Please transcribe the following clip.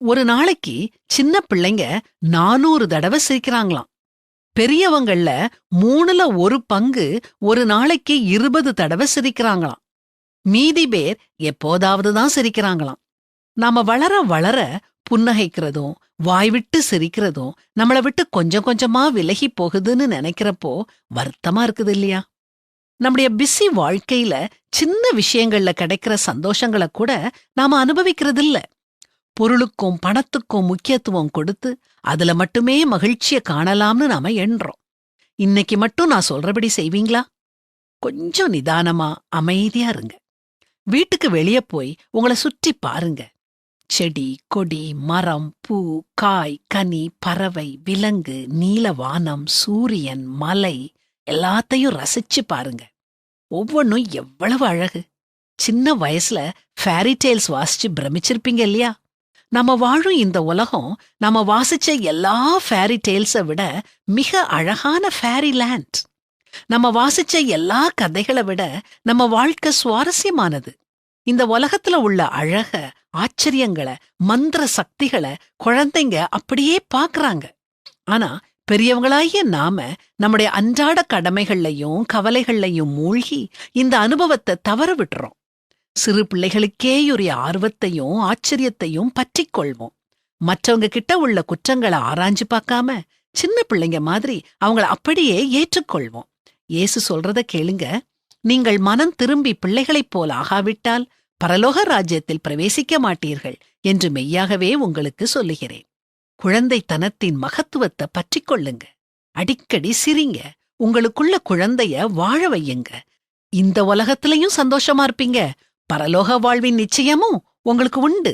ஒரு நாளைக்கு சின்ன பிள்ளைங்க 400 தடவை சிரிக்கிறாங்களாம். பெரியவங்கள்ல 1/3 ஒரு நாளைக்கு 20 தடவை சிரிக்கிறாங்களாம். மீதி பேர் எப்போதாவது தான் சிரிக்கிறாங்களாம். நாம வளர வளர புன்னகைக்கிறதும் வாய்விட்டு சிரிக்கிறதும் நம்மள விட்டு கொஞ்சம் கொஞ்சமா விலகி போகுதுன்னு நினைக்கிறப்போ வருத்தமா இருக்குது இல்லையா? நம்முடைய பிஸி வாழ்க்கையில சின்ன விஷயங்கள்ல கிடைக்கிற சந்தோஷங்களை கூட நாம அனுபவிக்கிறதில்ல. பொருளுக்கும் பணத்துக்கும் முக்கியத்துவம் கொடுத்து அதுல மட்டுமே மகிழ்ச்சிய காணலாம்னு நாம எண்றோம். இன்னைக்கு மட்டும் நான் சொல்றபடி செய்வீங்களா? கொஞ்சம் நிதானமா அமைதியா இருங்க. வீட்டுக்கு வெளியே போய் உங்களை சுற்றி பாருங்க. செடி, கொடி, மரம், பூ, காய், கனி, பறவை, விலங்கு, நீல வானம், சூரியன், மலை எல்லாத்தையும் ரசிச்சு பாருங்க. ஒவ்வொன்னும் எவ்வளவு அழகு! சின்ன வயசுல ஃபேரி டேல்ஸ் வாசிச்சு பிரமிச்சிருப்பீங்க இல்லையா? நம்ம வாழும் இந்த உலகம் நாம வாசிச்ச எல்லா ஃபேரி டேல்ஸை விட மிக அழகான ஃபேரி லேண்ட். நம்ம வாசிச்ச எல்லா கதைகளை விட நம்ம வாழ்க்கை சுவாரஸ்யமானது. இந்த உலகத்துல உள்ள அழக, ஆச்சரியங்களை, மந்திர சக்திகளை குழந்தைங்க அப்படியே பாக்குறாங்க. ஆனா பெரியவங்களாகிய நாம நம்முடைய அன்றாட கடமைகள்லையும் கவலைகள்லையும் மூழ்கி இந்த அனுபவத்தை தவற விட்டுறோம். சிறு பிள்ளைகளுக்கேயுரிய ஆர்வத்தையும் ஆச்சரியத்தையும் பற்றிக் கொள்வோம். மற்றவங்க கிட்ட உள்ள குற்றங்களை ஆராய்ஞ்சு பார்க்காம சின்ன பிள்ளைங்க மாதிரி அவங்கள அப்படியே ஏற்றுக்கொள்வோம். இயேசு சொல்றத கேளுங்க. நீங்கள் மனம் திரும்பி பிள்ளைகளைப் போல் ஆகாவிட்டால் பரலோக ராஜ்யத்தில் பிரவேசிக்க மாட்டீர்கள் என்று மெய்யாகவே உங்களுக்கு சொல்லுகிறேன். குழந்தைத்தனத்தின் மகத்துவத்தை பற்றிக் கொள்ளுங்க. அடிக்கடி சிரிங்க. உங்களுக்குள்ள குழந்தைய வாழ வையுங்க. இந்த உலகத்திலையும் சந்தோஷமா இருப்பீங்க. பரலோக வாழ்வின் நிச்சயமும் உங்களுக்கு உண்டு.